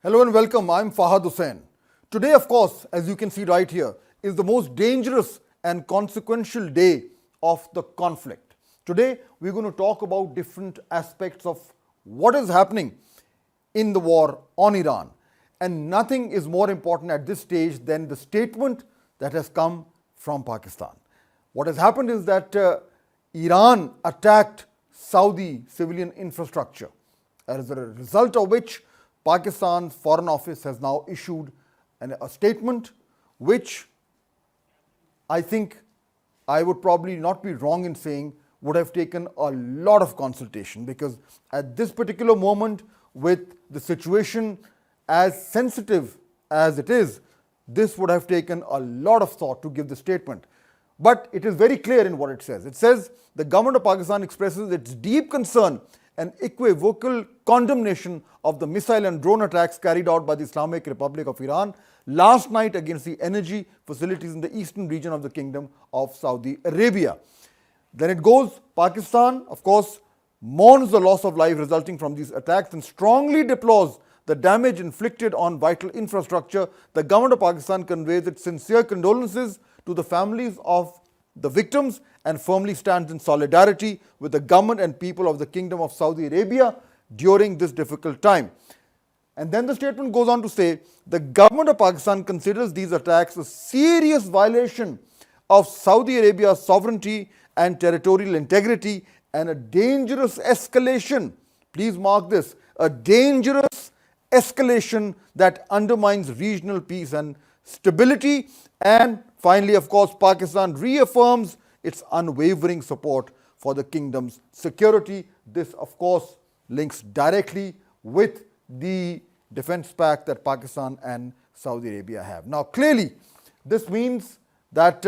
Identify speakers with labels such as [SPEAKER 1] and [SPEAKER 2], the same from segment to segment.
[SPEAKER 1] Hello and welcome. I'm Fahd Husain. Today, of course, as you can see right here, is the most dangerous and consequential day of the conflict. Today, we're going to talk about different aspects of what is happening in the war on Iran. And nothing is more important at this stage than the statement that has come from Pakistan. What has happened is that Iran attacked Saudi civilian infrastructure, as a result of which Pakistan's Foreign Office has now issued a statement which I think I would probably not be wrong in saying would have taken a lot of consultation, because at this particular moment, with the situation as sensitive as it is, this would have taken a lot of thought to give the statement. But it is very clear in what it says. It says the government of Pakistan expresses its deep concern and equivocal condemnation of the missile and drone attacks carried out by the Islamic Republic of Iran last night against the energy facilities in the eastern region of the Kingdom of Saudi Arabia. Then it goes, Pakistan, of course, mourns the loss of life resulting from these attacks and strongly deplores the damage inflicted on vital infrastructure. The government of Pakistan conveys its sincere condolences to the families of the victims and firmly stands in solidarity with the government and people of the Kingdom of Saudi Arabia during this difficult time. And then the statement goes on to say, the government of Pakistan considers these attacks a serious violation of Saudi Arabia's sovereignty and territorial integrity and a dangerous escalation, please mark this, a dangerous escalation that undermines regional peace and stability. And finally, of course, Pakistan reaffirms its unwavering support for the kingdom's security. This, of course, links directly with the defense pact that Pakistan and Saudi Arabia have. Now, clearly, this means that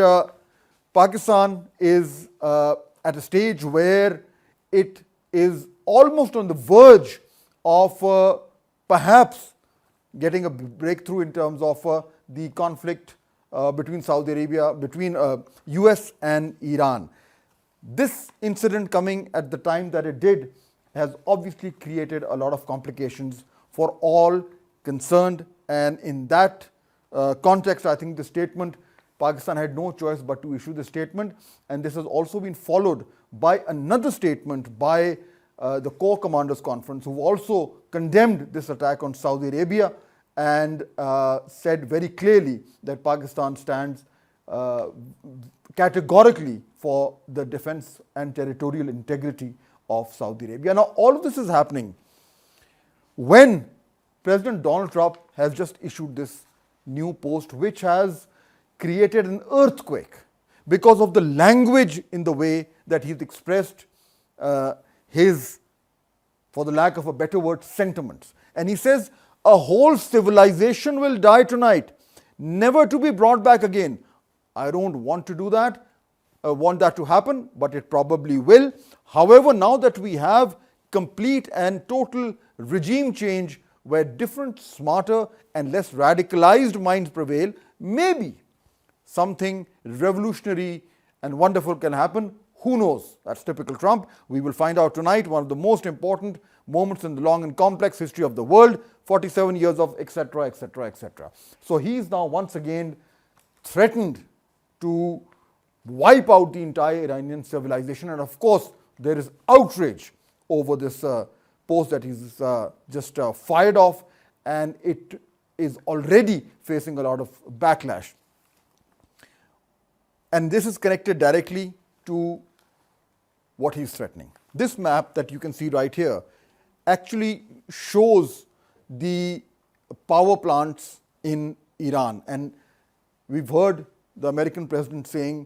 [SPEAKER 1] Pakistan is at a stage where it is almost on the verge of perhaps getting a breakthrough in terms of the conflict between Saudi Arabia, between US and Iran. This incident coming at the time that it did has obviously created a lot of complications for all concerned, and in that context, I think the statement, Pakistan had no choice but to issue the statement, and this has also been followed by another statement by the Corps Commanders Conference, who also condemned this attack on Saudi Arabia and said very clearly that Pakistan stands categorically for the defense and territorial integrity of Saudi Arabia. Now, all of this is happening when President Donald Trump has just issued this new post, which has created an earthquake because of the language in the way that he's expressed his, for the lack of a better word, sentiments. And he says, a whole civilization will die tonight, never to be brought back again. I don't want to do that, want that to happen, but it probably will. However, now that we have complete and total regime change where different, smarter and less radicalized minds prevail, maybe something revolutionary and wonderful can happen. Who knows? That's typical Trump. We will find out tonight, one of the most important moments in the long and complex history of the world, 47 years of etc., etc., etc. So he's now once again threatened to wipe out the entire Iranian civilization. And of course, there is outrage over this post that he's just fired off, and it is already facing a lot of backlash. And this is connected directly to what he's threatening. This map that you can see right here actually shows the power plants in Iran. And we've heard the American president saying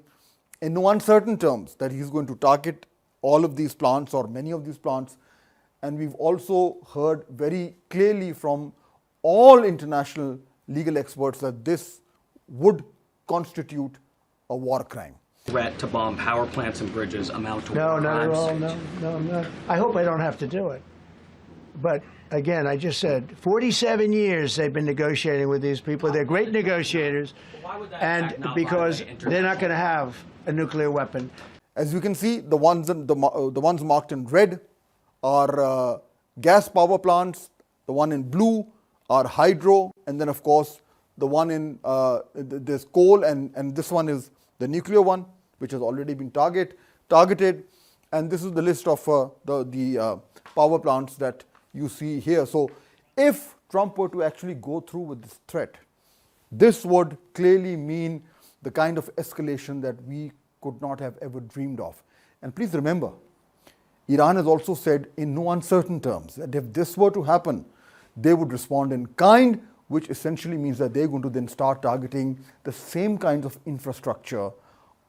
[SPEAKER 1] in no uncertain terms that he's going to target all of these plants or many of these plants. And we've also heard very clearly from all international legal experts that this would constitute a war crime.
[SPEAKER 2] Threat to bomb power plants and bridges amount to
[SPEAKER 3] war crimes? No, not at all. No. I hope I don't have to do it. But again, I just said 47 years they've been negotiating with these people. They're great negotiators, and because they're not going to have a nuclear weapon.
[SPEAKER 1] As you can see, the ones marked in red are gas power plants. The one in blue are hydro, and then of course the one in there's coal, and this one is the nuclear one, which has already been targeted, and this is the list of the power plants that you see here. So if Trump were to actually go through with this threat, this would clearly mean the kind of escalation that we could not have ever dreamed of. And please remember, Iran has also said in no uncertain terms that if this were to happen, they would respond in kind, which essentially means that they're going to then start targeting the same kinds of infrastructure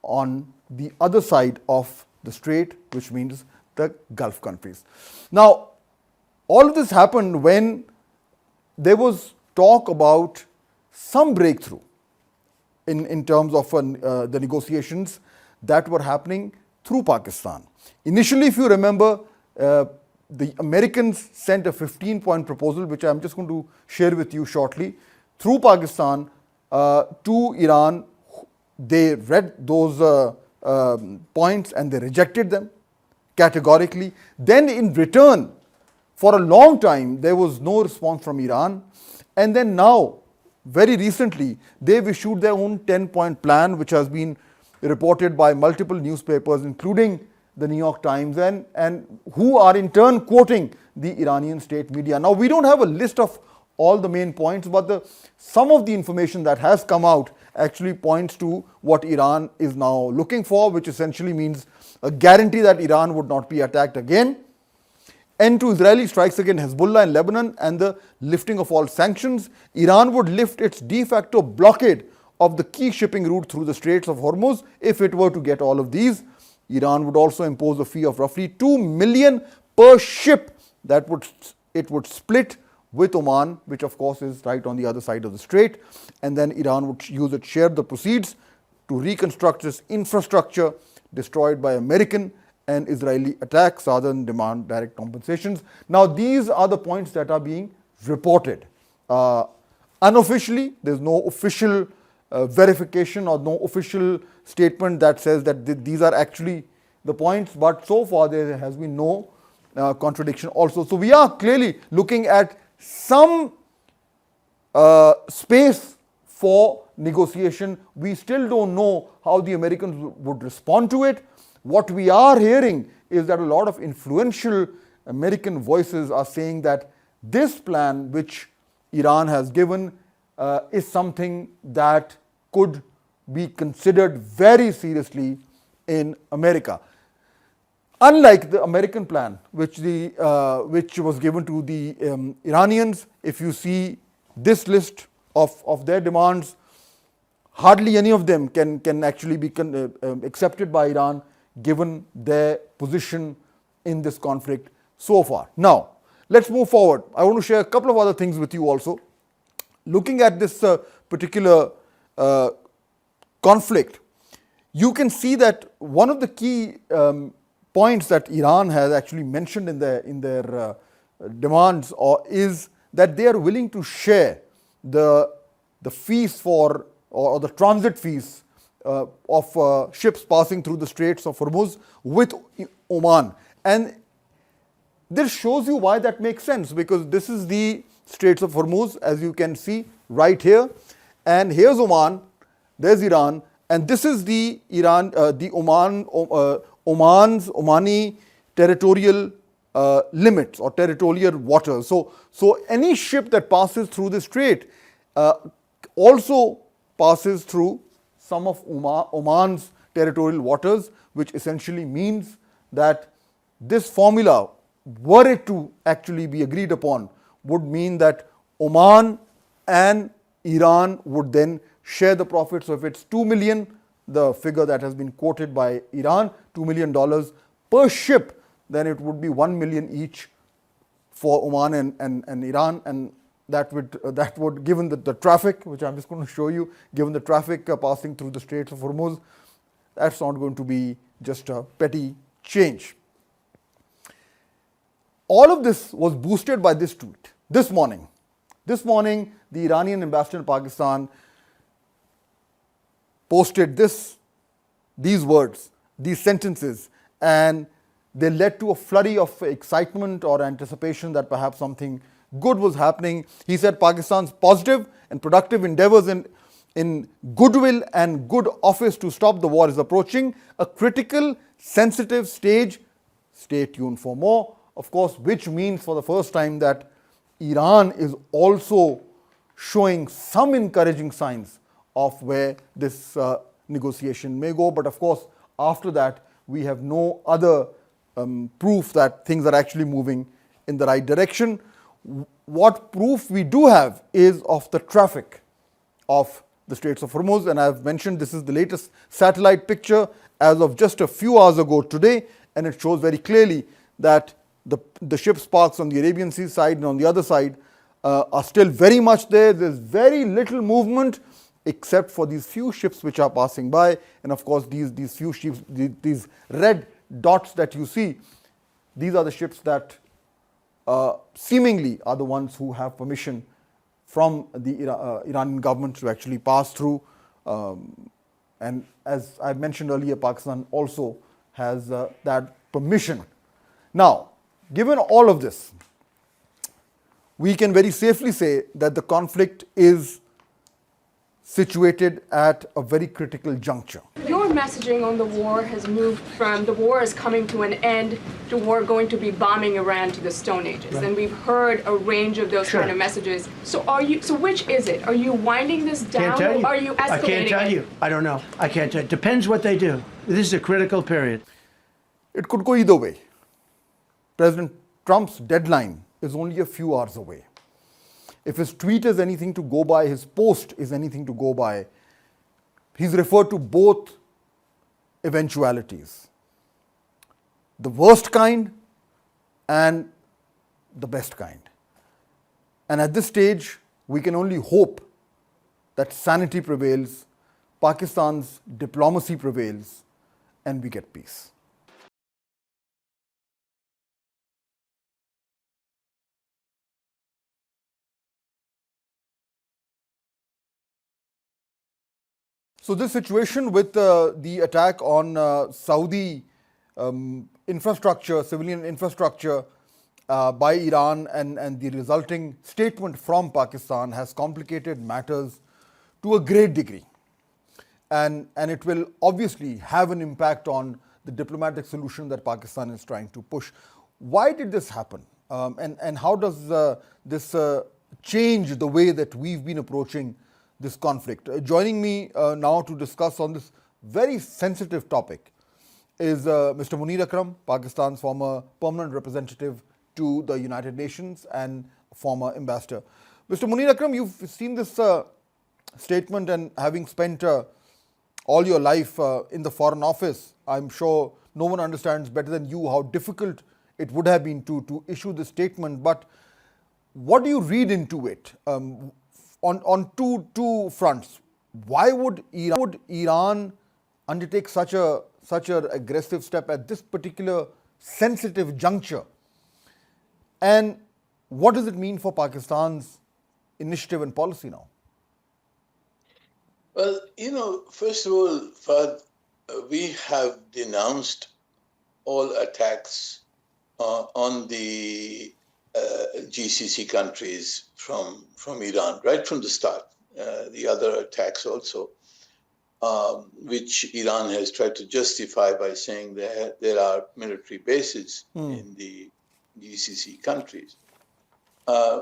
[SPEAKER 1] on the other side of the strait, which means the Gulf countries. Now, all of this happened when there was talk about some breakthrough in terms of the negotiations that were happening through Pakistan. Initially, if you remember, the Americans sent a 15-point proposal, which I'm just going to share with you shortly, through Pakistan to Iran. They read those points and they rejected them categorically. Then in return, for a long time, there was no response from Iran. And then now, very recently, they've issued their own 10-point plan, which has been reported by multiple newspapers, including the New York Times, and who are in turn quoting the Iranian state media. Now, we don't have a list of all the main points, but some of the information that has come out actually points to what Iran is now looking for, which essentially means a guarantee that Iran would not be attacked again, end to Israeli strikes against Hezbollah in Lebanon, and the lifting of all sanctions. Iran would lift its de facto blockade of the key shipping route through the Straits of Hormuz if it were to get all of these. Iran would also impose a fee of roughly $2 million per ship that it would split with Oman, which of course is right on the other side of the strait, and then Iran would use its share of the proceeds to reconstruct its infrastructure destroyed by American and Israeli attacks rather than demand direct compensations. Now, these are the points that are being reported. Unofficially, there's no official verification or no official statement that says that these are actually the points, but so far there has been no contradiction also. So we are clearly looking at some space for negotiation. We still don't know how the Americans would respond to it. What we are hearing is that a lot of influential American voices are saying that this plan which Iran has given is something that could be considered very seriously in America. Unlike the American plan, which was given to the Iranians, if you see this list of their demands, hardly any of them can actually be accepted by Iran, given their position in this conflict so far. Now, let's move forward. I want to share a couple of other things with you also. Looking at this particular conflict, you can see that one of the key points that Iran has actually mentioned in their demands is that they are willing to share the fees for or the transit fees of ships passing through the Straits of Hormuz with Oman. And this shows you why that makes sense, because this is the Straits of Hormuz, as you can see right here, and here's Oman, there's Iran, and this is the Omani territorial limits or territorial waters. So any ship that passes through the strait also passes through some of Oman's territorial waters, which essentially means that this formula, were it to actually be agreed upon, would mean that Oman and Iran would then share the profits. So if it's $2 million, the figure that has been quoted by Iran, $2 million per ship, then it would be $1 million each for Oman and Iran, and that would given the traffic, which I'm just going to show you, given the traffic passing through the Straits of Hormuz, that's not going to be just a petty change. All of this was boosted by this tweet this morning. This morning, the Iranian ambassador in Pakistan posted these words, these sentences, and they led to a flurry of excitement or anticipation that perhaps something good was happening. He said Pakistan's positive and productive endeavors in goodwill and good office to stop the war is approaching a critical, sensitive stage. Stay tuned for more. Of course, which means for the first time that Iran is also showing some encouraging signs of where this negotiation may go. But of course, after that, we have no other proof that things are actually moving in the right direction. What proof we do have is of the traffic of the Straits of Hormuz, and I've mentioned this is the latest satellite picture as of just a few hours ago today, and it shows very clearly that the ships parked on the Arabian Sea side and on the other side are still very much there. There's very little movement except for these few ships which are passing by, and of course these few ships, these red dots that you see, these are the ships that seemingly are the ones who have permission from the Iranian government to actually pass through. And as I mentioned earlier, Pakistan also has that permission. Now, given all of this, we can very safely say that the conflict is situated at a very critical juncture.
[SPEAKER 4] Your messaging on the war has moved from the war is coming to an end to war going to be bombing Iran to the Stone Ages.
[SPEAKER 3] Right.
[SPEAKER 4] And we've heard a range of those
[SPEAKER 3] Sure.
[SPEAKER 4] kind of messages. So which is it? Are you winding this down
[SPEAKER 3] Can't tell you.
[SPEAKER 4] or are you escalating
[SPEAKER 3] I can't tell
[SPEAKER 4] it?
[SPEAKER 3] you. I don't know. I can't tell you. Depends what they do. This is a critical period.
[SPEAKER 1] It could go either way. President Trump's deadline is only a few hours away. If his tweet is anything to go by, his post is anything to go by, he's referred to both eventualities. The worst kind and the best kind. And at this stage, we can only hope that sanity prevails, Pakistan's diplomacy prevails, and we get peace. So this situation with the attack on Saudi infrastructure, civilian infrastructure by Iran and the resulting statement from Pakistan has complicated matters to a great degree. And it will obviously have an impact on the diplomatic solution that Pakistan is trying to push. Why did this happen? And how does this change the way that we've been approaching this conflict? Joining me now to discuss on this very sensitive topic is Mr. Munir Akram, Pakistan's former permanent representative to the United Nations and former ambassador. Mr. Munir Akram, you've seen this statement, and having spent all your life in the Foreign Office, I'm sure no one understands better than you how difficult it would have been to issue this statement. But what do you read into it on two fronts? Why would Iran undertake such an aggressive step at this particular sensitive juncture? And what does it mean for Pakistan's initiative and policy now?
[SPEAKER 5] Well, first of all, Fahd, we have denounced all attacks on the GCC countries from Iran, right from the start. The other attacks also, which Iran has tried to justify by saying there are military bases in the GCC countries.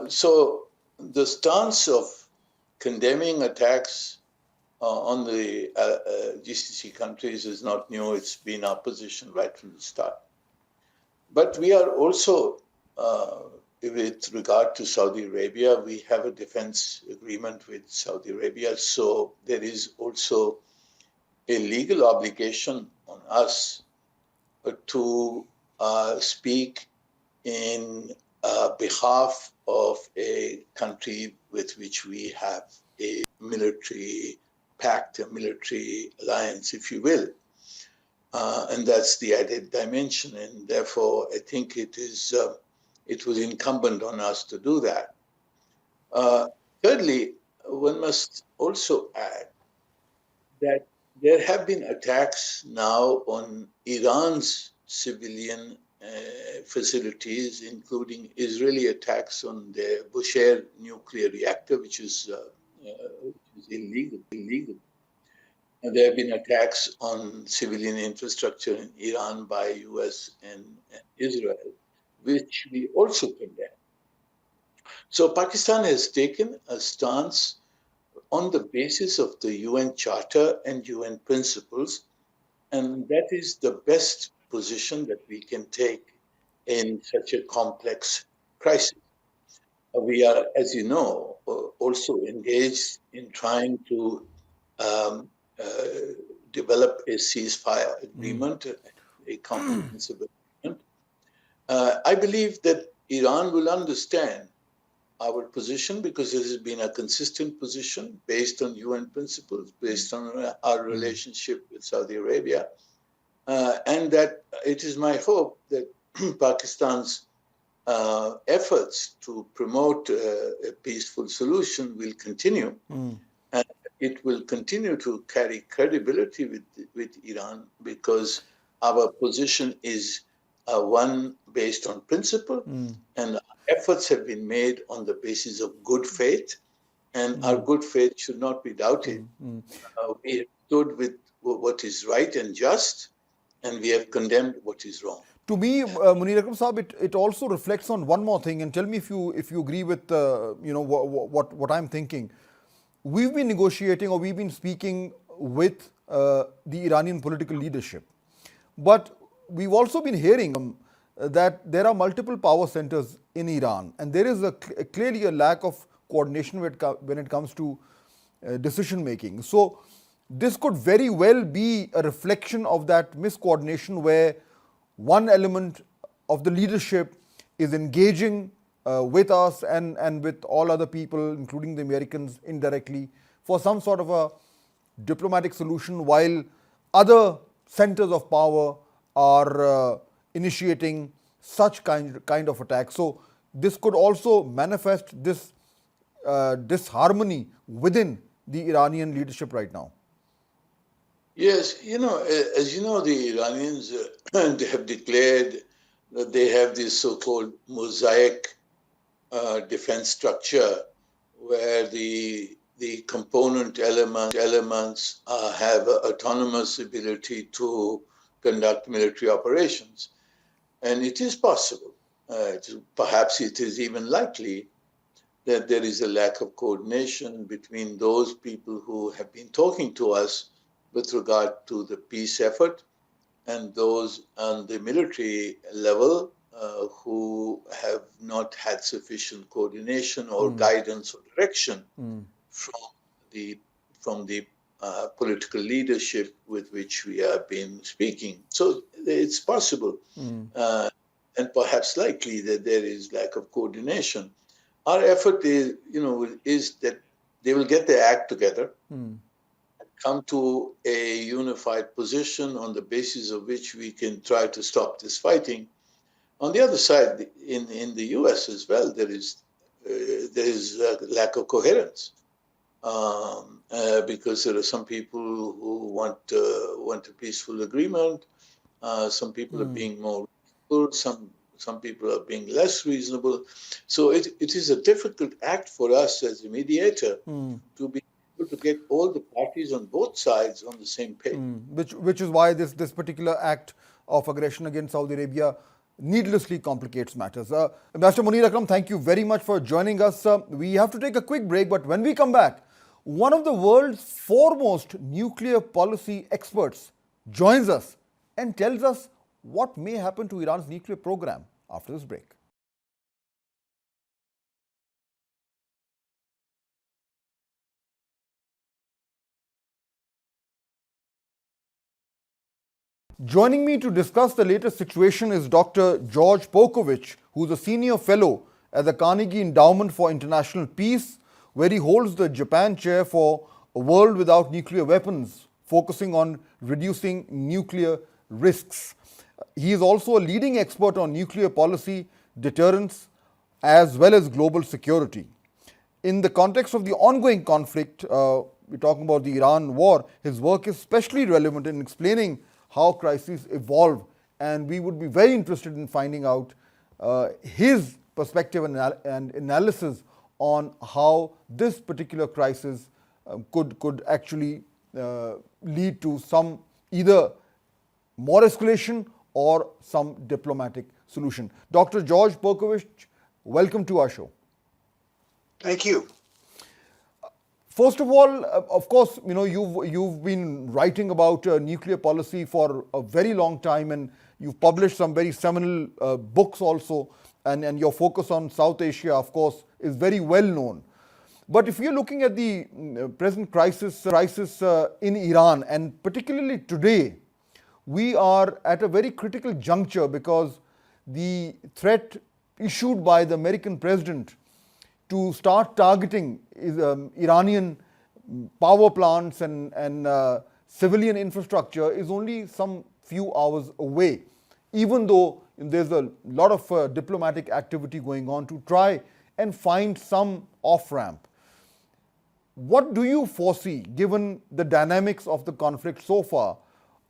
[SPEAKER 5] So the stance of condemning attacks on the GCC countries is not new. It's been our position right from the start. But we are also, with regard to Saudi Arabia, we have a defense agreement with Saudi Arabia. So there is also a legal obligation on us to speak in behalf of a country with which we have a military pact, a military alliance, if you will. And that's the added dimension. And therefore, I think it was incumbent on us to do that. Thirdly, one must also add that there have been attacks now on Iran's civilian facilities, including Israeli attacks on the Bushehr nuclear reactor, which is illegal. And there have been attacks on civilian infrastructure in Iran by US and Israel, which we also condemn. So Pakistan has taken a stance on the basis of the UN Charter and UN principles, and that is the best position that we can take in such a complex crisis. We are, as you know, also engaged in trying to develop a ceasefire agreement, a comprehensive agreement. I believe that Iran will understand our position because this has been a consistent position based on UN principles, based on our relationship with Saudi Arabia, and that it is my hope that Pakistan's efforts to promote a peaceful solution will continue, and it will continue to carry credibility with Iran because our position is one based on principle, and efforts have been made on the basis of good faith, and our good faith should not be doubted. We have stood with what is right and just, and we have condemned what is wrong.
[SPEAKER 1] To me, Munir Akram Saab, it also reflects on one more thing, and tell me if you agree with what I'm thinking. We've been negotiating, or we've been speaking with the Iranian political leadership, but we've also been hearing that there are multiple power centers in Iran, and there is clearly a lack of coordination when it comes to decision making. So this could very well be a reflection of that miscoordination where one element of the leadership is engaging with us and with all other people, including the Americans indirectly, for some sort of a diplomatic solution, while other centers of power are initiating such kind of attacks. So this could also manifest this disharmony within the Iranian leadership right now.
[SPEAKER 5] Yes, as you know, the Iranians they have declared that they have this so-called mosaic defense structure where the component elements have autonomous ability to conduct military operations. And it is possible, perhaps it is even likely, that there is a lack of coordination between those people who have been talking to us with regard to the peace effort and those on the military level who have not had sufficient coordination or guidance or direction from the political leadership with which we have been speaking. So it's possible and perhaps likely that there is lack of coordination. Our effort is that they will get their act together and come to a unified position on the basis of which we can try to stop this fighting. On the other side, in the US as well, there is a lack of coherence because there are some people who want a peaceful agreement. Some people are being more reasonable. Some people are being less reasonable. So it is a difficult act for us as a mediator to be able to get all the parties on both sides on the same page.
[SPEAKER 1] Which is why this particular act of aggression against Saudi Arabia needlessly complicates matters. Ambassador Munir Akram, thank you very much for joining us. We have to take a quick break, but when we come back, one of the world's foremost nuclear policy experts joins us and tells us what may happen to Iran's nuclear program after this break. Joining me to discuss the latest situation is Dr. George Pokovich, who is a senior fellow at the Carnegie Endowment for International Peace, where he holds the Japan chair for a world without nuclear weapons, focusing on reducing nuclear risks. He is also a leading expert on nuclear policy, deterrence, as well as global security. In the context of the ongoing conflict, we're talking about the Iran war, his work is especially relevant in explaining how crises evolve and we would be very interested in finding out his perspective and analysis on how this particular crisis could actually lead to some either more escalation or some diplomatic solution. Dr. George Perkovich, welcome to our show.
[SPEAKER 6] Thank you.
[SPEAKER 1] First of all, of course, you've been writing about nuclear policy for a very long time, and you've published some very seminal books also, and your focus on South Asia, of course, is very well known. But if you're looking at the present crisis in Iran, and particularly today, we are at a very critical juncture because the threat issued by the American president to start targeting Iranian power plants and civilian infrastructure is only some few hours away, even though there's a lot of diplomatic activity going on to try and find some off-ramp. What do you foresee, given the dynamics of the conflict so far?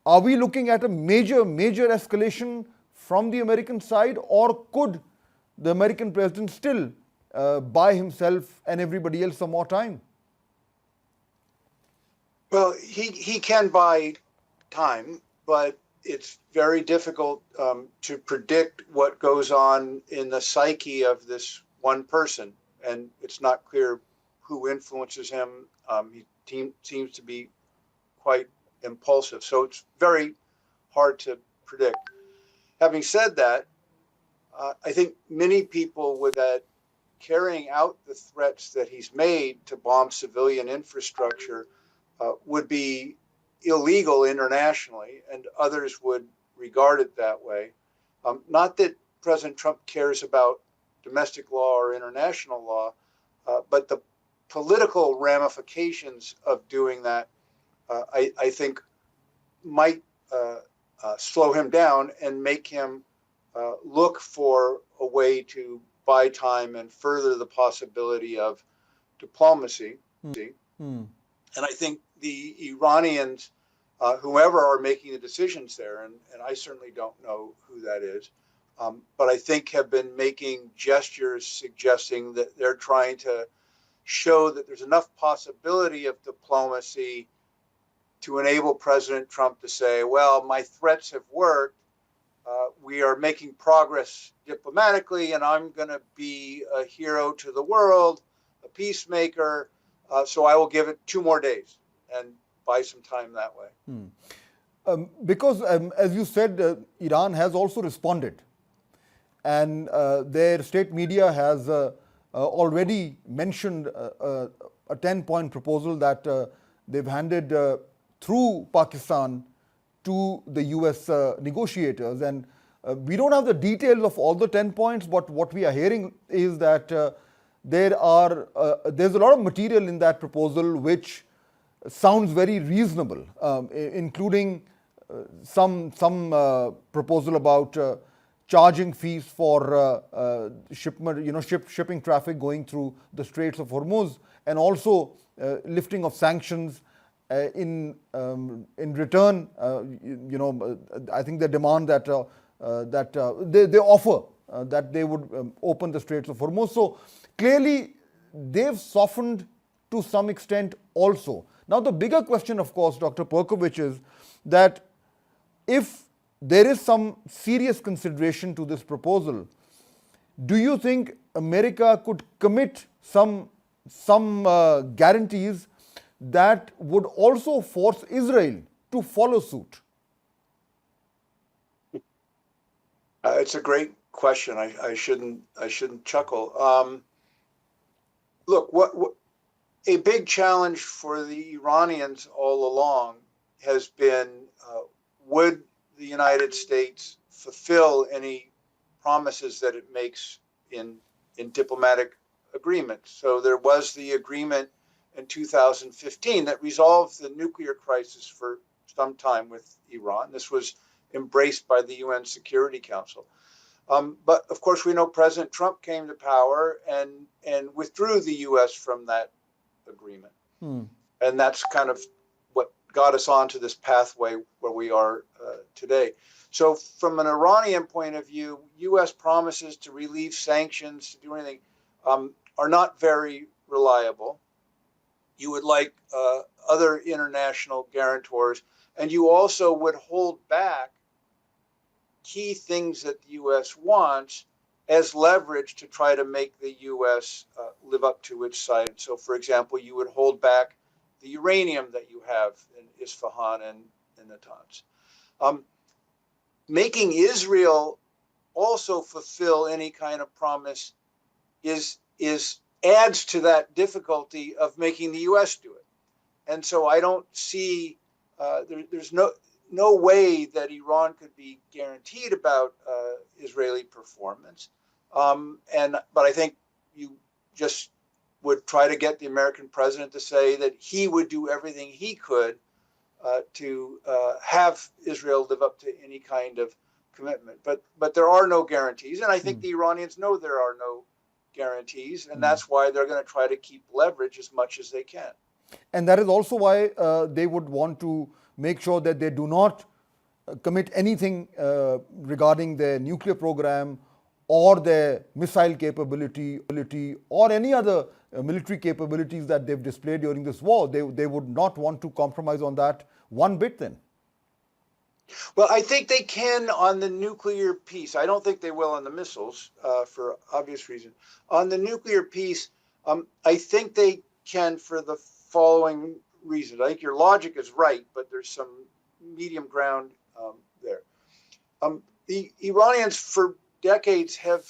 [SPEAKER 1] Are we looking at a major escalation from the American side, or could the American president still buy himself and everybody else some more time?
[SPEAKER 6] Well, he can buy time, but it's very difficult to predict what goes on in the psyche of this one person, and it's not clear who influences him. He seems to be quite impulsive, so it's very hard to predict. Having said that, I think many people would that carrying out the threats that he's made to bomb civilian infrastructure would be illegal internationally, and others would regard it that way. Not that President Trump cares about domestic law or international law, but the political ramifications of doing that, I think, might slow him down and make him look for a way to buy time and further the possibility of diplomacy. And I think the Iranians, whoever are making the decisions there, and I certainly don't know who that is, but I think have been making gestures suggesting that they're trying to show that there's enough possibility of diplomacy to enable President Trump to say, well, my threats have worked. We are making progress diplomatically, and I'm going to be a hero to the world, a peacemaker. So I will give it 2 more days and buy some time that way.
[SPEAKER 1] Because, as you said, Iran has also responded. And their state media has already mentioned a 10-point proposal that they've handed through Pakistan to the US negotiators. And we don't have the details of all the 10 points, but what we are hearing is that there's a lot of material in that proposal which sounds very reasonable, including some proposal about charging fees for shipping traffic going through the Straits of Hormuz, and also lifting of sanctions. In return, I think they demand that they offer that they would open the Straits of Hormuz. So clearly, they've softened to some extent also. Now, the bigger question, of course, Dr. Perkovich, is that if there is some serious consideration to this proposal, do you think America could commit some guarantees that would also force Israel to follow suit?
[SPEAKER 6] It's a great question. I shouldn't chuckle. Look, what a big challenge for the Iranians all along has been: would the United States fulfill any promises that it makes in diplomatic agreements? So there was the agreement in 2015 that resolved the nuclear crisis for some time with Iran. This was embraced by the UN Security Council. But of course, we know President Trump came to power and withdrew the US from that agreement. And that's kind of what got us onto this pathway where we are today. So from an Iranian point of view, U.S. promises to relieve sanctions, to do anything, are not very reliable. You would like other international guarantors, and you also would hold back key things that the U.S. wants as leverage to try to make the U.S. Live up to its side. So, for example, you would hold back the uranium that you have in Isfahan and in Natanz. Making Israel also fulfill any kind of promise is adds to that difficulty of making the U.S. do it. And so I don't see there's no way that Iran could be guaranteed about Israeli performance. But I think you just would try to get the American president to say that he would do everything he could to have Israel live up to any kind of commitment. But there are no guarantees, and I think the Iranians know there are no guarantees, and that's why they're going to try to keep leverage as much as they can.
[SPEAKER 1] And that is also why they would want to make sure that they do not commit anything regarding their nuclear program or their missile capability or any other military capabilities that they've displayed during this war. They would not want to compromise on that one bit then.
[SPEAKER 6] Well, I think they can on the nuclear piece. I don't think they will on the missiles for obvious reason. On the nuclear piece, I think they can for the following reasons. I think your logic is right, but there's some medium ground there. The Iranians for decades have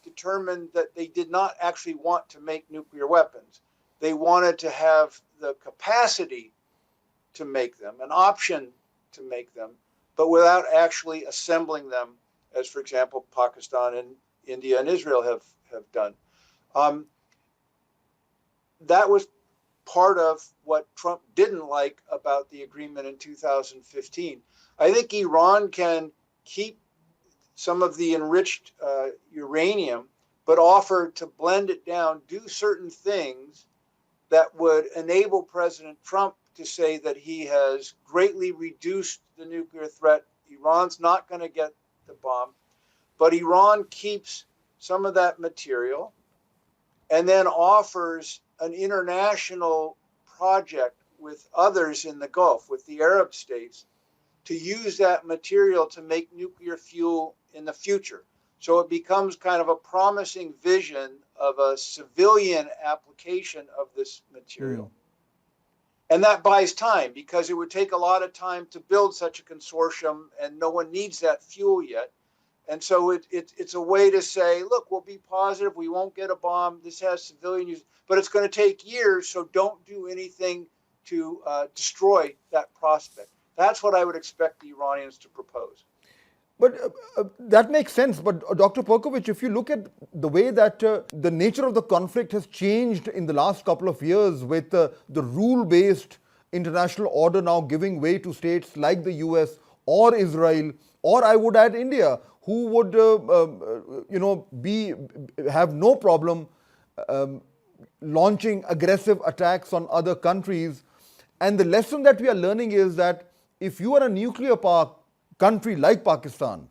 [SPEAKER 6] determined that they did not actually want to make nuclear weapons. They wanted to have the capacity to make them, an option to make them, but without actually assembling them, as, for example, Pakistan and India and Israel have done. That was part of what Trump didn't like about the agreement in 2015. I think Iran can keep some of the enriched uranium, but offer to blend it down, do certain things that would enable President Trump to say that he has greatly reduced the nuclear threat. Iran's not going to get the bomb, but Iran keeps some of that material and then offers an international project with others in the Gulf, with the Arab states, to use that material to make nuclear fuel in the future. So it becomes kind of a promising vision of a civilian application of this material. And that buys time because it would take a lot of time to build such a consortium and no one needs that fuel yet. And so it's a way to say, look, we'll be positive. We won't get a bomb. This has civilian use, but it's going to take years. So don't do anything to destroy that prospect. That's what I would expect the Iranians to propose.
[SPEAKER 1] But that makes sense. But Dr. Perkovich, if you look at the way that the nature of the conflict has changed in the last couple of years with the rule-based international order now giving way to states like the US or Israel, or I would add India, who would have no problem launching aggressive attacks on other countries. And the lesson that we are learning is that if you are a nuclear power country like Pakistan,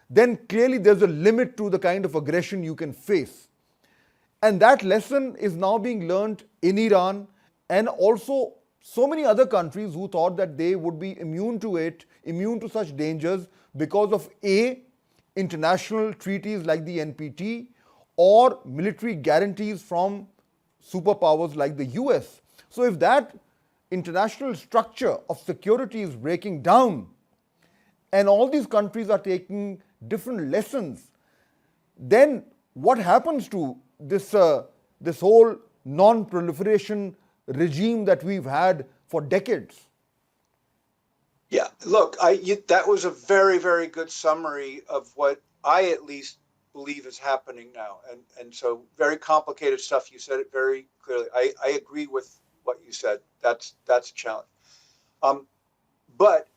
[SPEAKER 1] then clearly there's a limit to the kind of aggression you can face. And that lesson is now being learned in Iran and also so many other countries who thought that they would be immune to it, immune to such dangers because of A, international treaties like the NPT or military guarantees from superpowers like the US. So if that international structure of security is breaking down and all these countries are taking different lessons, then what happens to this whole non-proliferation regime that we've had for decades?
[SPEAKER 6] Yeah, look, that was a very, very good summary of what I at least believe is happening now. And so very complicated stuff. You said it very clearly. I agree with what you said. That's a challenge. But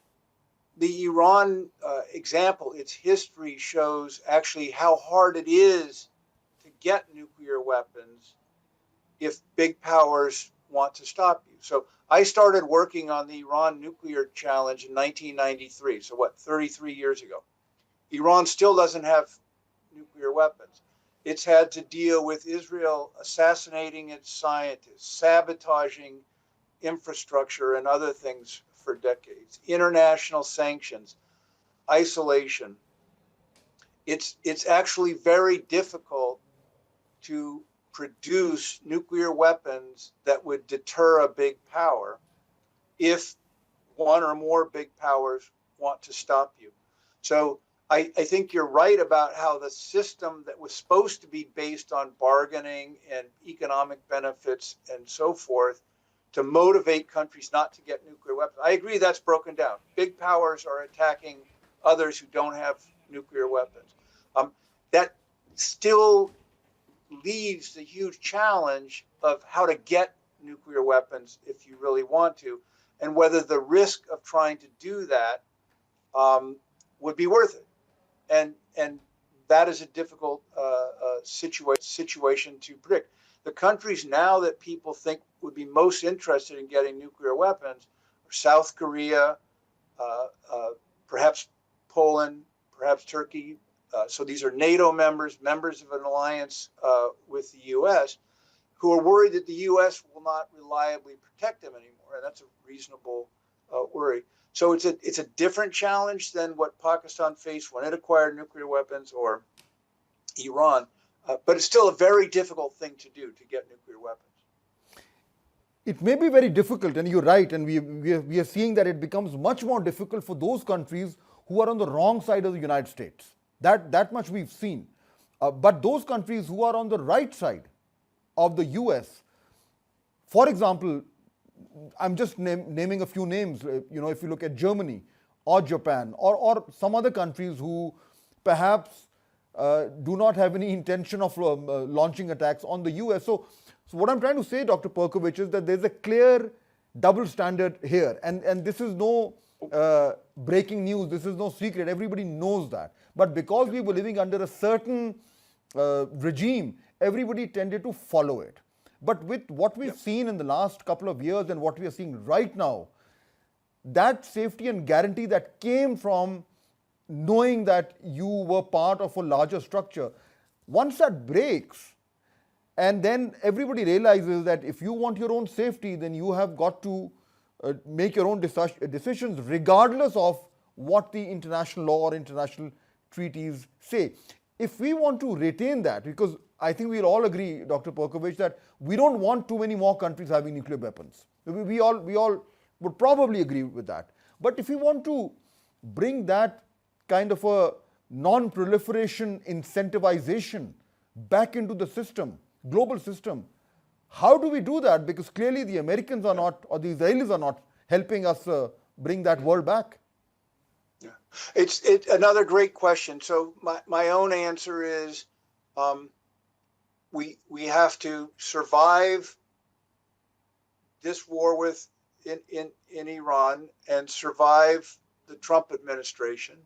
[SPEAKER 6] the Iran example, its history shows actually how hard it is to get nuclear weapons if big powers want to stop you. So I started working on the Iran nuclear challenge in 1993. So 33 years ago. Iran still doesn't have nuclear weapons. It's had to deal with Israel assassinating its scientists, sabotaging infrastructure and other things for decades, international sanctions, isolation. It's actually very difficult to produce nuclear weapons that would deter a big power if one or more big powers want to stop you. So I think you're right about how the system that was supposed to be based on bargaining and economic benefits and so forth to motivate countries not to get nuclear weapons. I agree that's broken down. Big powers are attacking others who don't have nuclear weapons. That still leaves the huge challenge of how to get nuclear weapons if you really want to, and whether the risk of trying to do that would be worth it. And that is a difficult situation to predict. The countries now that people think would be most interested in getting nuclear weapons are South Korea, perhaps Poland, perhaps Turkey. So these are NATO members of an alliance with the U.S., who are worried that the U.S. will not reliably protect them anymore. And that's a reasonable worry. So it's a different challenge than what Pakistan faced when it acquired nuclear weapons, or Iran, but it's still a very difficult thing to do, to get nuclear weapons.
[SPEAKER 1] It may be very difficult, and you're right, and we are seeing that it becomes much more difficult for those countries who are on the wrong side of the United States. That much we've seen. But those countries who are on the right side of the US, for example, I'm just naming a few names, if you look at Germany or Japan or some other countries who perhaps do not have any intention of launching attacks on the US. So what I'm trying to say, Dr. Perkovich, is that there's a clear double standard here. And this is no breaking news, this is no secret, everybody knows that. But because we were living under a certain regime, everybody tended to follow it. But with what we've seen in the last couple of years and what we are seeing right now, that safety and guarantee that came from knowing that you were part of a larger structure, once that breaks, and then everybody realizes that if you want your own safety, then you have got to make your own decisions regardless of what the international law or international treaties say. If we want to retain that, because I think we'll all agree, Dr. Perkovich, that we don't want too many more countries having nuclear weapons. We all would probably agree with that. But if we want to bring that kind of a non-proliferation incentivization back into the system, global system, how do we do that? Because clearly the Americans are not, or the Israelis are not helping us bring that world back.
[SPEAKER 6] Yeah, it's another great question. So my own answer is, we have to survive this war in Iran and survive the Trump administration.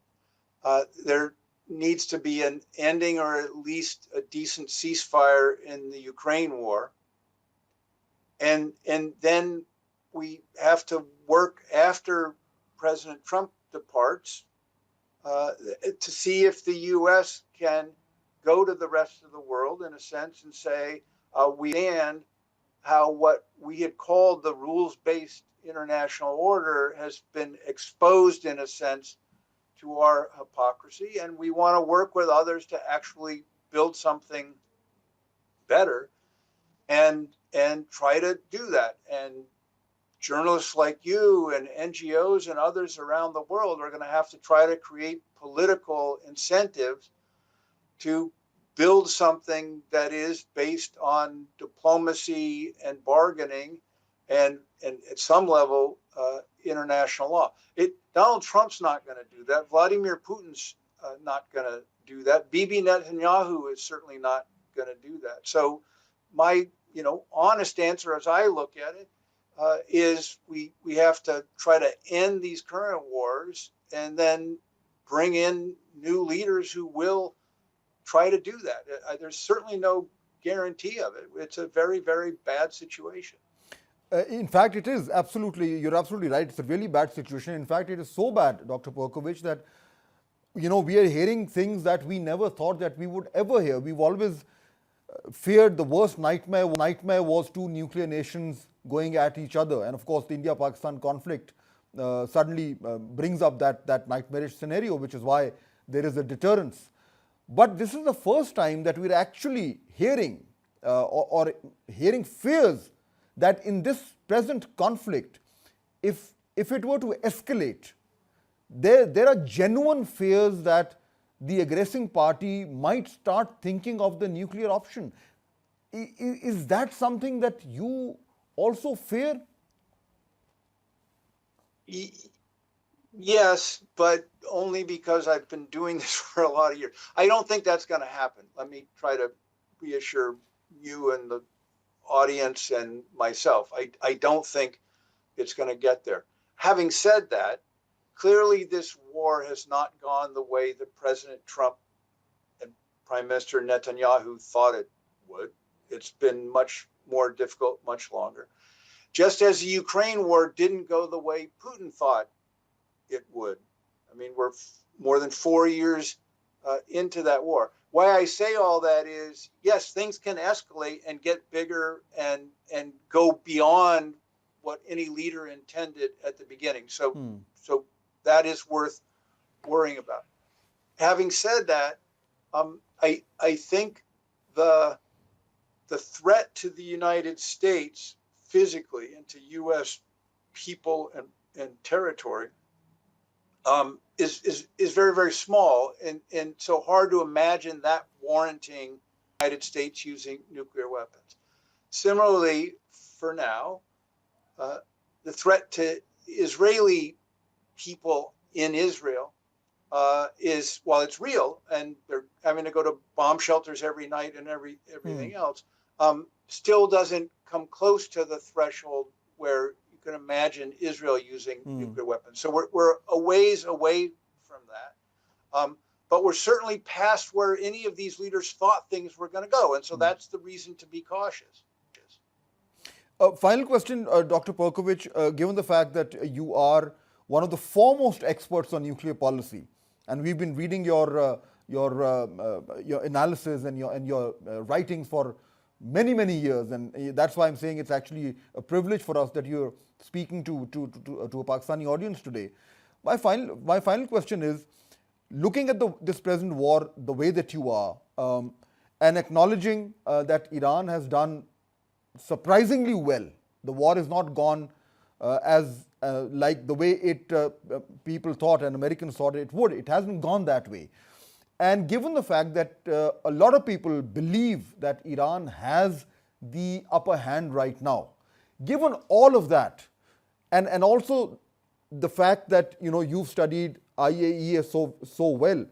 [SPEAKER 6] There needs to be an ending or at least a decent ceasefire in the Ukraine war. And then we have to work after President Trump departs to see if the U.S. can go to the rest of the world, in a sense, and say, we understand how what we had called the rules-based international order has been exposed, in a sense, to our hypocrisy, and we want to work with others to actually build something better and try to do that. And journalists like you and NGOs and others around the world are going to have to try to create political incentives to build something that is based on diplomacy and bargaining and at some level international law. Donald Trump's not going to do that. Vladimir Putin's not going to do that. Bibi Netanyahu is certainly not going to do that. So my honest answer, as I look at it, is we have to try to end these current wars and then bring in new leaders who will try to do that. There's certainly no guarantee of it. It's a very, very bad situation.
[SPEAKER 1] In fact, it is you're absolutely right. It's a really bad situation. In fact, it is so bad, Dr. Perkovich, that we are hearing things that we never thought that we would ever hear. We've always feared the worst nightmare was two nuclear nations going at each other. And of course, the India-Pakistan conflict suddenly brings up that nightmarish scenario, which is why there is a deterrence. But this is the first time that we're actually hearing or hearing fears that in this present conflict, if it were to escalate, there are genuine fears that the aggressing party might start thinking of the nuclear option. Is that something that you also fear?
[SPEAKER 6] Yes, but only because I've been doing this for a lot of years. I don't think that's going to happen. Let me try to reassure you and the audience and myself. I don't think it's going to get there. Having said that, clearly this war has not gone the way that President Trump and Prime Minister Netanyahu thought it would. It's been much more difficult, much longer. Just as the Ukraine war didn't go the way Putin thought it would. I mean, we're more than 4 years into that war. Why I say all that is, yes, things can escalate and get bigger and go beyond what any leader intended at the beginning. So that is worth worrying about. Having said that, I think the threat to the United States physically and to U.S. people and territory is very, very small, and so hard to imagine that warranting the United States using nuclear weapons. Similarly, for now, the threat to Israeli people in Israel is, while it's real, and they're having to go to bomb shelters every night and everything else, still doesn't come close to the threshold where you can imagine Israel using nuclear weapons. So we're a ways away from that. But we're certainly past where any of these leaders thought things were going to go. And so that's the reason to be cautious.
[SPEAKER 1] Final question, Dr. Perkovich, given the fact that you are one of the foremost experts on nuclear policy, and we've been reading your analysis and your writings for many, many years, and that's why I'm saying it's actually a privilege for us that you're speaking to a Pakistani audience today. My final question is, looking at this present war the way that you are, and acknowledging that Iran has done surprisingly well. The war has not gone as like the way people thought and Americans thought it would. It hasn't gone that way. And given the fact that a lot of people believe that Iran has the upper hand right now, given all of that, and also the fact that you've studied IAEA so well,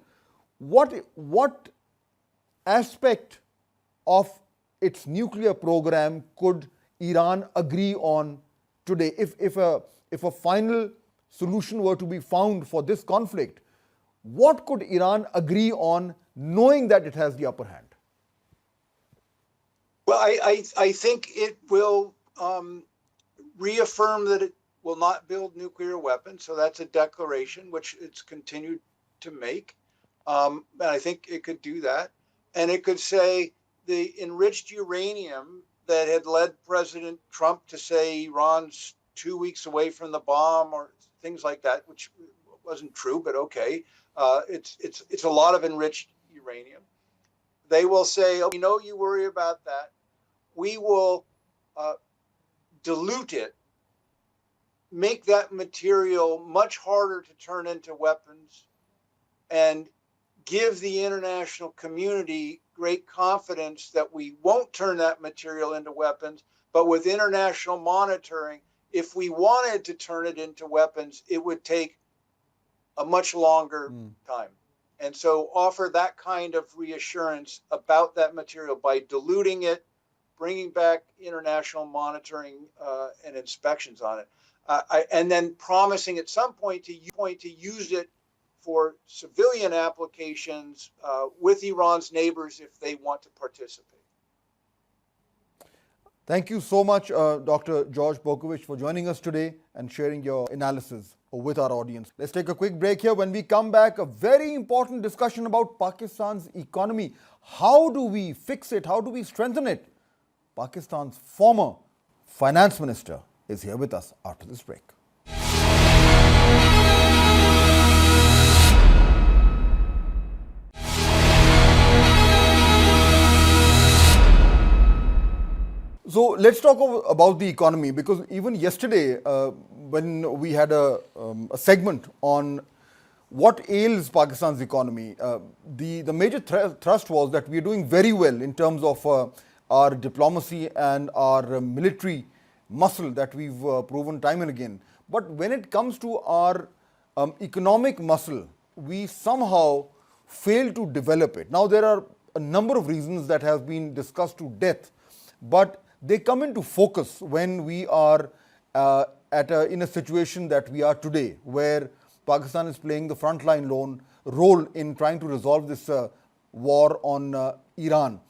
[SPEAKER 1] what aspect of its nuclear program could Iran agree on today? If a final solution were to be found for this conflict, what could Iran agree on, knowing that it has the upper hand?
[SPEAKER 6] Well, I think it will reaffirm that it will not build nuclear weapons. So that's a declaration which it's continued to make. And I think it could do that. And it could say the enriched uranium that had led President Trump to say Iran's 2 weeks away from the bomb or things like that, which wasn't true, but okay. It's a lot of enriched uranium. They will say, oh, we know you worry about that. We will dilute it, make that material much harder to turn into weapons, and give the international community great confidence that we won't turn that material into weapons, but with international monitoring, if we wanted to turn it into weapons, it would take a much longer time. And so offer that kind of reassurance about that material by diluting it, bringing back international monitoring and inspections on it, and then promising at some point to use it for civilian applications with Iran's neighbors if they want to participate.
[SPEAKER 1] Thank you so much, Dr. George Bokovich, for joining us today and sharing your analysis with our audience. Let's take a quick break here. When we come back, a very important discussion about Pakistan's economy. How do we fix it? How do we strengthen it? Pakistan's former finance minister is here with us after this break. So let's talk about the economy, because even yesterday when we had a segment on what ails Pakistan's economy, the major thrust was that we are doing very well in terms of our diplomacy and our military muscle that we've proven time and again. But when it comes to our economic muscle, we somehow fail to develop it. Now there are a number of reasons that have been discussed to death, but they come into focus when we are in a situation that we are today, where Pakistan is playing the frontline role in trying to resolve this war on Iran.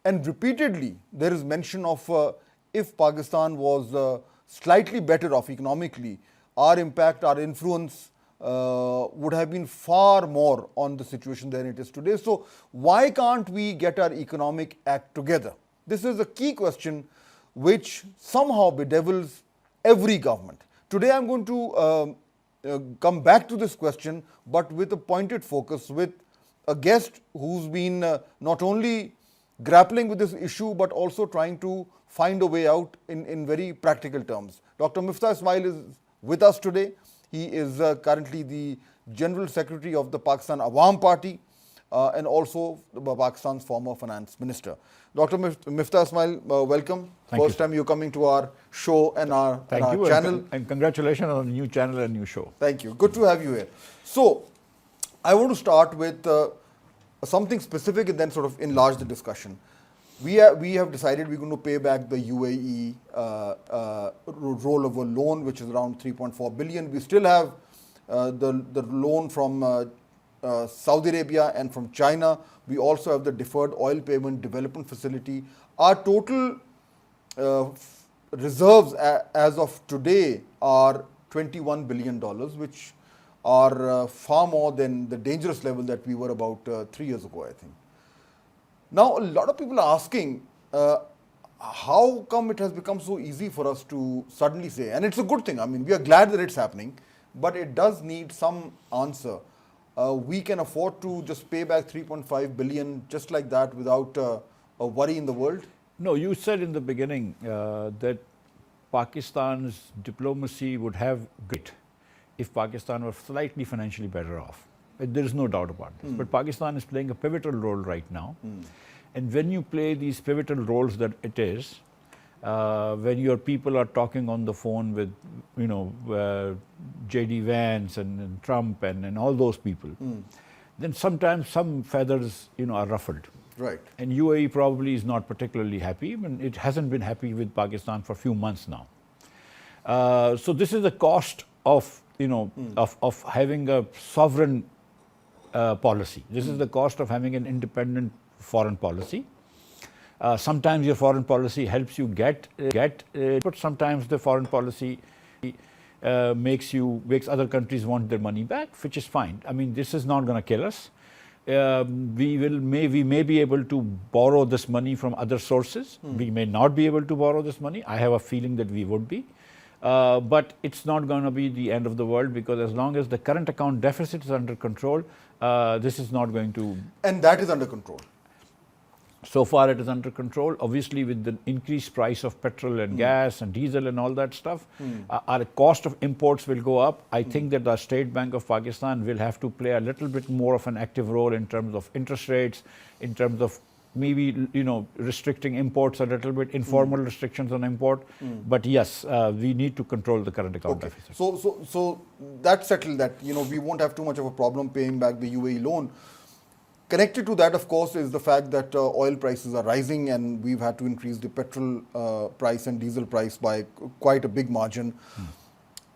[SPEAKER 1] And repeatedly, there is mention of if Pakistan was slightly better off economically, our impact, our influence would have been far more on the situation than it is today. So why can't we get our economic act together? This is a key question which somehow bedevils every government. Today I'm going to come back to this question, but with a pointed focus, with a guest who's been not only grappling with this issue, but also trying to find a way out in very practical terms. Dr. Miftah Ismail is with us today. He is currently the General Secretary of the Pakistan Awam Party and also Pakistan's former finance minister. Dr. Miftah Ismail, welcome. First time you're coming to our show and our channel.
[SPEAKER 7] And congratulations on a new channel and new show.
[SPEAKER 1] Thank you. Good to have you here. So, I want to start with something specific and then sort of enlarge the discussion. We have decided we're going to pay back the UAE rollover loan, which is around 3.4 billion. We still have the loan from Saudi Arabia and from China. We also have the deferred oil payment development facility. Our total reserves as of today are $21 billion, which are far more than the dangerous level that we were about 3 years ago, I think. Now, a lot of people are asking, how come it has become so easy for us to suddenly say, and it's a good thing, I mean, we are glad that it's happening, but it does need some answer. We can afford to just pay back 3.5 billion just like that without a worry in the world?
[SPEAKER 7] No, you said in the beginning that Pakistan's diplomacy would have great if Pakistan were slightly financially better off. There is no doubt about this. But Pakistan is playing a pivotal role right now. And when you play these pivotal roles that it is, when your people are talking on the phone with, J.D. Vance and Trump and all those people, then sometimes some feathers, are ruffled.
[SPEAKER 1] Right.
[SPEAKER 7] And UAE probably is not particularly happy. I mean, it hasn't been happy with Pakistan for a few months now. So this is the cost of, of having a sovereign policy. This is the cost of having an independent foreign policy. Sometimes your foreign policy helps you get, but sometimes the foreign policy makes other countries want their money back, which is fine. I mean, this is not going to kill us. We may be able to borrow this money from other sources. We may not be able to borrow this money. I have a feeling that we would be. But it's not going to be the end of the world, because as long as the current account deficit is under control, this is not going to...
[SPEAKER 1] And that is under control.
[SPEAKER 7] So far it is under control. Obviously, with the increased price of petrol and gas and diesel and all that stuff, our cost of imports will go up. I think that the State Bank of Pakistan will have to play a little bit more of an active role in terms of interest rates, in terms of maybe, restricting imports a little bit, informal restrictions on import. But yes, we need to control the current account deficit.
[SPEAKER 1] So that's settled, that, we won't have too much of a problem paying back the UAE loan. Connected to that, of course, is the fact that oil prices are rising, and we've had to increase the petrol price and diesel price by quite a big margin.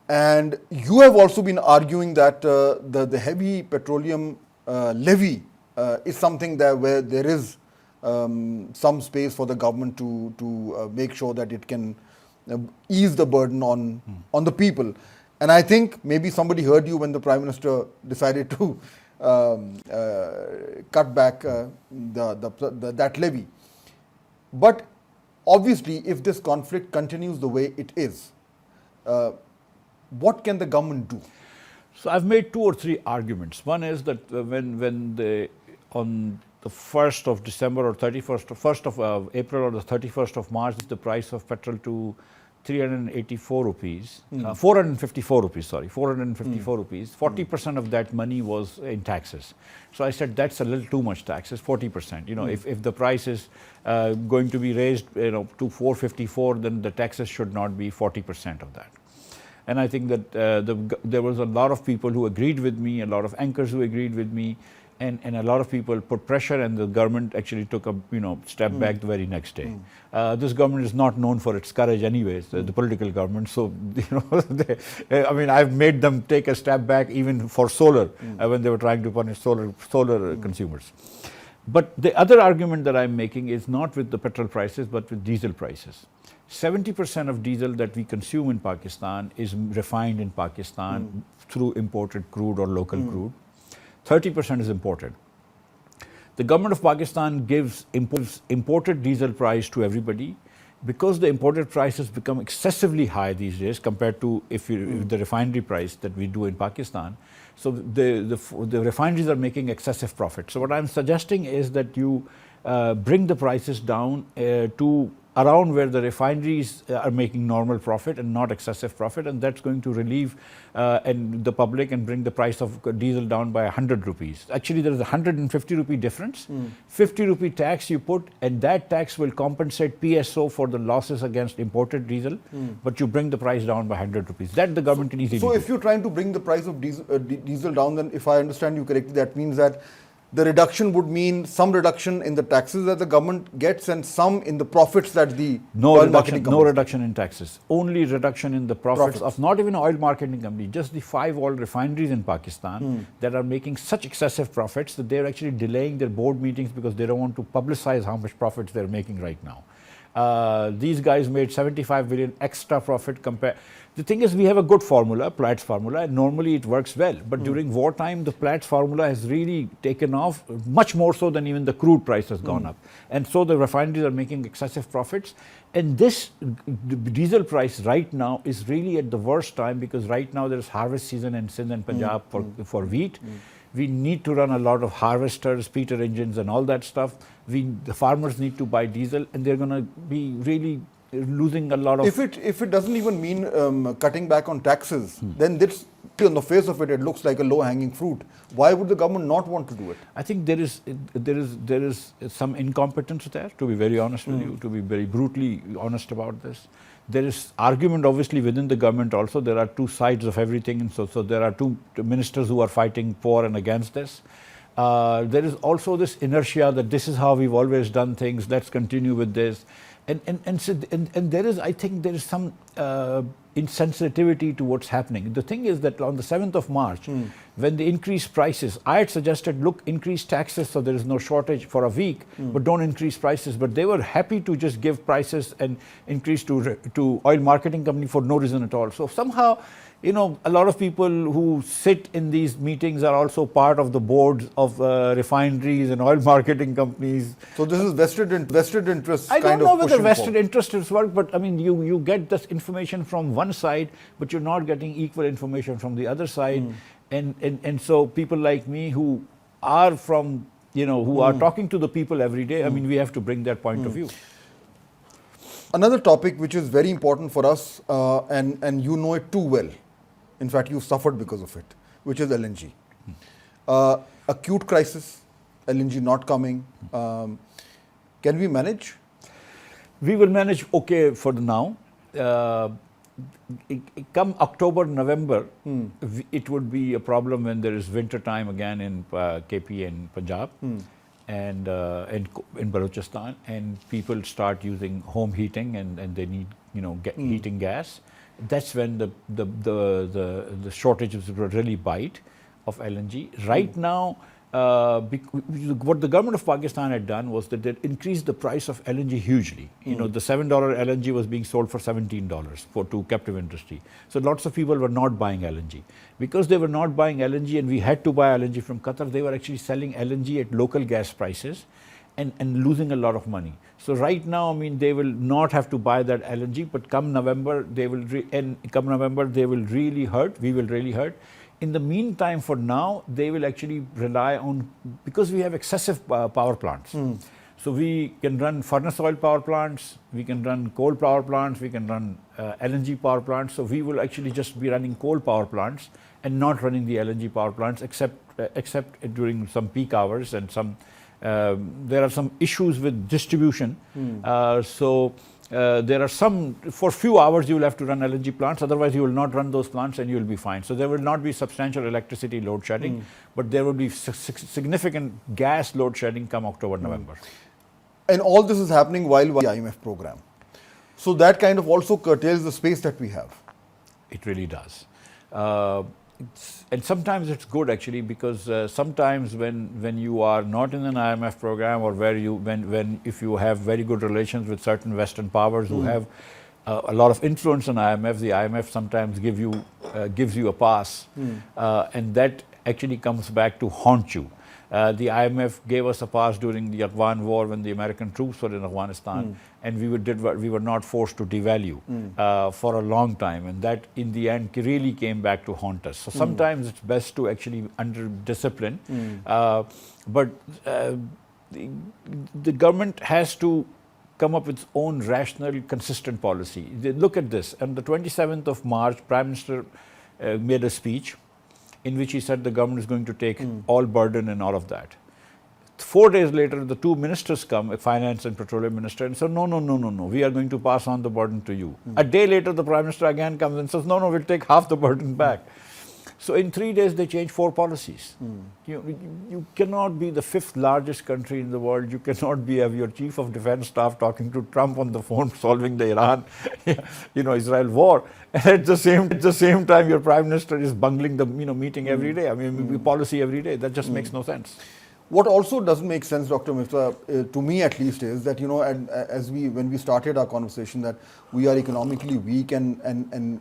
[SPEAKER 1] And you have also been arguing that the heavy petroleum levy is something where there is some space for the government to make sure that it can ease the burden on the people. And I think maybe somebody heard you when the Prime Minister decided to cut back that levy. But obviously, if this conflict continues the way it is, what can the government do?
[SPEAKER 7] So I've made 2 or 3 arguments. One is that when on the 1st of December or 1st of April or the 31st of March, the price of petrol to 384 rupees, 454 rupees, sorry, 454 rupees, 40% of that money was in taxes. So I said, that's a little too much taxes, 40%. You know, if the price is going to be raised, you know, to 454, then the taxes should not be 40% of that. And I think that there was a lot of people who agreed with me, a lot of anchors who agreed with me, and a lot of people put pressure, and the government actually took a step back the very next day. This government is not known for its courage anyways, the political government. So, I mean, I've made them take a step back even for solar when they were trying to punish solar consumers. But the other argument that I'm making is not with the petrol prices, but with diesel prices. 70% of diesel that we consume in Pakistan is refined in Pakistan through imported crude or local crude. 30% is imported. The government of Pakistan gives imported diesel price to everybody because the imported prices become excessively high these days compared to if the refinery price that we do in Pakistan. So the refineries are making excessive profit. So what I'm suggesting is that you bring the prices down to around where the refineries are making normal profit and not excessive profit, and that's going to relieve and the public and bring the price of diesel down by 100 rupees. Actually, there is a 150 rupee difference. 50 rupee tax you put, and that tax will compensate PSO for the losses against imported diesel, but you bring the price down by 100 rupees. That the government can easily do.
[SPEAKER 1] So if you're trying to bring the price of diesel down, then if I understand you correctly, that means that the reduction would mean some reduction in the taxes that the government gets and some in the profits that the oil marketing company.
[SPEAKER 7] No reduction in taxes. Only reduction in the profits of not even oil marketing company, just the 5 oil refineries in Pakistan that are making such excessive profits that they're actually delaying their board meetings because they don't want to publicize how much profits they're making right now. These guys made 75 billion extra profit compared. The thing is, we have a good formula, Platt's formula, and normally it works well. But during wartime, the Platt's formula has really taken off, much more so than even the crude price has gone up. And so the refineries are making excessive profits. And this diesel price right now is really at the worst time because right now there's harvest season in Sindh and Punjab for wheat. We need to run a lot of harvesters, peter engines and all that stuff. The farmers need to buy diesel, and they're going to be really losing a lot of...
[SPEAKER 1] If it doesn't even mean cutting back on taxes, then this, on the face of it, it looks like a low-hanging fruit. Why would the government not want to do it?
[SPEAKER 7] I think there is some incompetence there, to be very honest with you, to be very brutally honest about this. There is argument obviously within the government also. There are 2 sides of everything, and so there are 2 ministers who are fighting for and against this. There is also this inertia that this is how we've always done things, let's continue with this. And there is, I think there is some insensitivity to what's happening. The thing is that on the 7th of March, when they increased prices, I had suggested, look, increase taxes so there is no shortage for a week, but don't increase prices. But they were happy to just give prices and increase to oil marketing company for no reason at all. So somehow, a lot of people who sit in these meetings are also part of the boards of refineries and oil marketing companies.
[SPEAKER 1] So this is vested interests.
[SPEAKER 7] I don't know whether vested interests work, but I mean, you get this information from one side, but you're not getting equal information from the other side. And so people like me who are from, who are talking to the people every day, I mean, we have to bring that point of view.
[SPEAKER 1] Another topic which is very important for us, and you know it too well. In fact, you suffered because of it, which is LNG. Acute crisis, LNG not coming. Can we manage?
[SPEAKER 7] We will manage okay for now. Come October, November, it would be a problem when there is winter time again in KP and Punjab and in Balochistan, and people start using home heating and they need heating gas. That's when the shortages will really bite of LNG. Right now, what the government of Pakistan had done was that they increased the price of LNG hugely. You know, the $7 LNG was being sold for $17 to captive industry. So lots of people were not buying LNG. Because they were not buying LNG and we had to buy LNG from Qatar, they were actually selling LNG at local gas prices and losing a lot of money. So right now, I mean, they will not have to buy that LNG, but come November, they will really hurt. We will really hurt. In the meantime, for now, they will actually rely on, because we have excessive power plants. So we can run furnace oil power plants, we can run coal power plants, we can run LNG power plants. So we will actually just be running coal power plants and not running the LNG power plants, except during some peak hours and some. There are some issues with distribution. There are some, for few hours you will have to run LNG plants, otherwise you will not run those plants and you will be fine. So there will not be substantial electricity load shedding, but there will be significant gas load shedding come October, November.
[SPEAKER 1] And all this is happening while the IMF program. So that kind of also curtails the space that we have.
[SPEAKER 7] It really does. And sometimes it's good actually, because sometimes when you are not in an IMF program, or if you have very good relations with certain Western powers who have a lot of influence on IMF, the IMF sometimes gives you a pass, and that actually comes back to haunt you. The IMF gave us a pass during the Afghan war when the American troops were in Afghanistan, and we were not forced to devalue for a long time, and that in the end really came back to haunt us. So sometimes it's best to actually under discipline, but the government has to come up with its own rational, consistent policy. Look at this. On the 27th of March, Prime Minister made a speech in which he said the government is going to take all burden and all of that. 4 days later, the two ministers come, finance and petroleum minister, and said, no, we are going to pass on the burden to you. A day later, the prime minister again comes and says, no, we'll take half the burden back. So in 3 days, they changed 4 policies. You cannot be the 5th largest country in the world. You cannot have your chief of defense staff talking to Trump on the phone, solving the Iran, Israel war. And at the same time, your prime minister is bungling the meeting every day. I mean, policy every day. That just makes no sense.
[SPEAKER 1] What also doesn't make sense, Dr. Mifta, to me at least, is that, when we started our conversation, that we are economically weak, and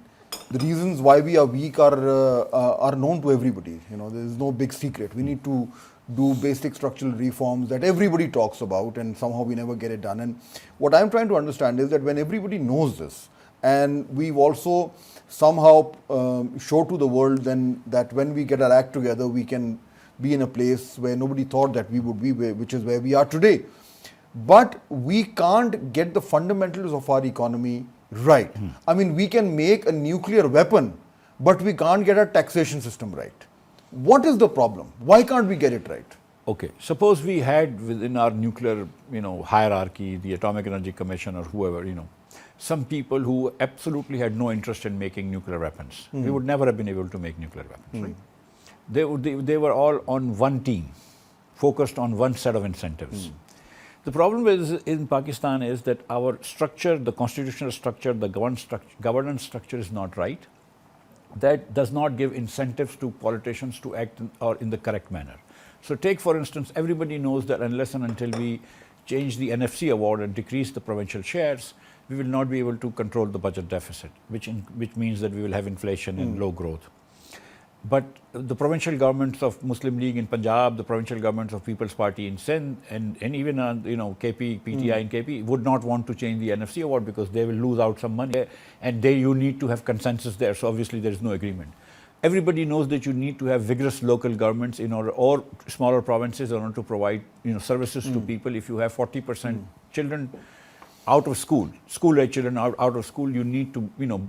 [SPEAKER 1] the reasons why we are weak are known to everybody. There is no big secret. We need to do basic structural reforms that everybody talks about, and somehow we never get it done. And what I'm trying to understand is that when everybody knows this, and we've also somehow show to the world then that when we get our act together, we can be in a place where nobody thought that we would be, which is where we are today. But we can't get the fundamentals of our economy right. I mean, we can make a nuclear weapon, but we can't get our taxation system right. What is the problem? Why can't we get it right?
[SPEAKER 7] Okay, suppose we had within our nuclear, hierarchy, the Atomic Energy Commission or whoever, some people who absolutely had no interest in making nuclear weapons. We would never have been able to make nuclear weapons. Right? They were all on one team, focused on one set of incentives. The problem in Pakistan is that our structure, the constitutional structure, the governance structure is not right. That does not give incentives to politicians to act in the correct manner. So take, for instance, everybody knows that unless and until we change the NFC award and decrease the provincial shares, we will not be able to control the budget deficit, which means that we will have inflation and low growth. But the provincial governments of Muslim League in Punjab, the provincial governments of People's Party in Sindh, and even KP, PTI and KP would not want to change the NFC award because they will lose out some money, and you need to have consensus there. So obviously there is no agreement. Everybody knows that you need to have vigorous local governments or smaller provinces in order to provide services to people. If you have 40% children out of school-age children out of school, you need to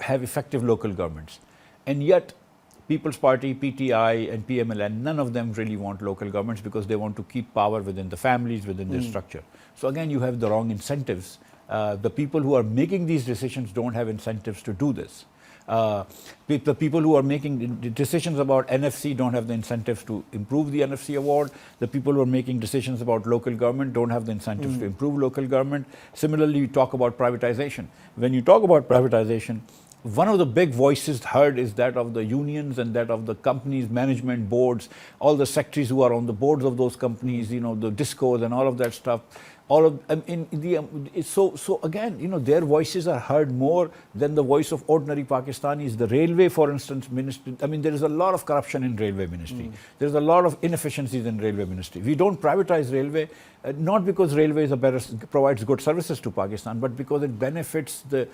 [SPEAKER 7] have effective local governments. And yet People's Party, PTI and PMLN, none of them really want local governments because they want to keep power within the families, within their structure. So again, you have the wrong incentives. The people who are making these decisions don't have incentives to do this. The people who are making decisions about NFC don't have the incentives to improve the NFC award. The people who are making decisions about local government don't have the incentives to improve local government. Similarly, you talk about privatization. When you talk about privatization, one of the big voices heard is that of the unions and that of the companies, management boards, all the secretaries who are on the boards of those companies, you know, the discos and all of that stuff. All of so again, you know, their voices are heard more than the voice of ordinary Pakistanis. The railway, for instance, ministry. I mean, there is a lot of corruption in railway ministry. There is a lot of inefficiencies in railway ministry. We don't privatize railway, not because railway is provides good services to Pakistan, but because it benefits the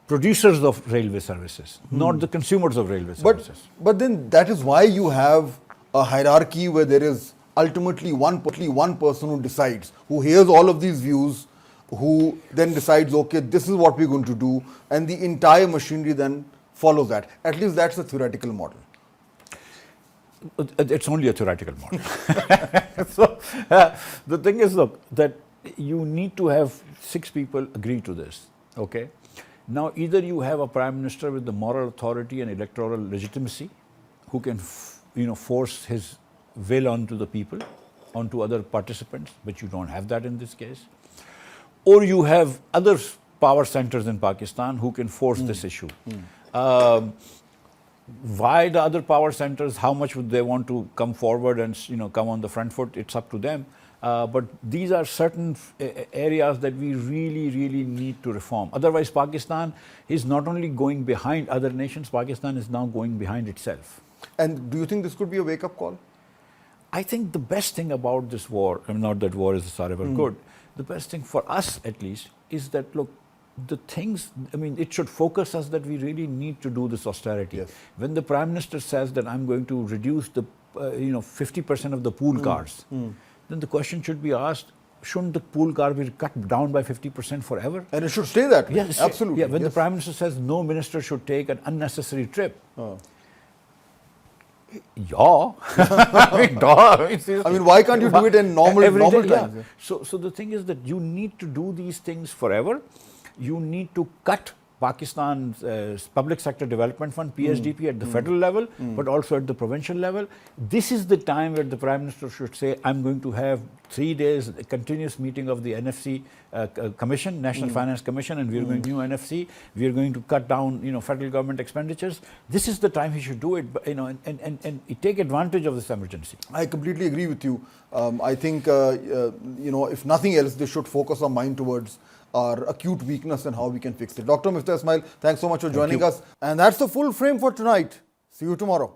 [SPEAKER 7] producers of railway services, not the consumers of railway services.
[SPEAKER 1] But then that is why you have a hierarchy where there is ultimately one person who decides, who hears all of these views, who then decides, okay, this is what we're going to do, and the entire machinery then follows that. At least that's a theoretical model.
[SPEAKER 7] It's only a theoretical model. So the thing is, look, that you need to have 6 people agree to this, okay? Now, either you have a prime minister with the moral authority and electoral legitimacy who can, force his will onto the people, onto other participants, but you don't have that in this case. Or you have other power centers in Pakistan who can force this issue. Why the other power centers, how much would they want to come forward and come on the front foot, it's up to them. But these are certain areas that we really, really need to reform. Otherwise, Pakistan is not only going behind other nations, Pakistan is now going behind itself.
[SPEAKER 1] And do you think this could be a wake-up call?
[SPEAKER 7] I think the best thing about this war, I mean, not that war is ever good, the best thing for us at least is that, look, the things, I mean, it should focus us that we really need to do this austerity.
[SPEAKER 1] Yes.
[SPEAKER 7] When the Prime Minister says that I'm going to reduce the, 50% of the pool cars, then the question should be asked, shouldn't the pool car be cut down by 50% forever?
[SPEAKER 1] And it should stay that way.
[SPEAKER 7] Yes,
[SPEAKER 1] absolutely.
[SPEAKER 7] Yeah, when
[SPEAKER 1] yes.
[SPEAKER 7] the Prime Minister says no minister should take an unnecessary trip. Yeah.
[SPEAKER 1] I mean, why can't you do it in normal times?
[SPEAKER 7] Yeah. So the thing is that you need to do these things forever. You need to cut Pakistan's public sector development fund, PSDP, at the federal level, but also at the provincial level. This is the time where the Prime Minister should say, I'm going to have 3 days, a continuous meeting of the NFC Commission, National Finance Commission, and we're going to new NFC. We're going to cut down, federal government expenditures. This is the time he should do it, and take advantage of this emergency.
[SPEAKER 1] I completely agree with you. I think, if nothing else, they should focus our mind towards our acute weakness and how we can fix it. Dr. Mr. Ismail, thanks so much for joining us. And that's the full frame for tonight. See you tomorrow.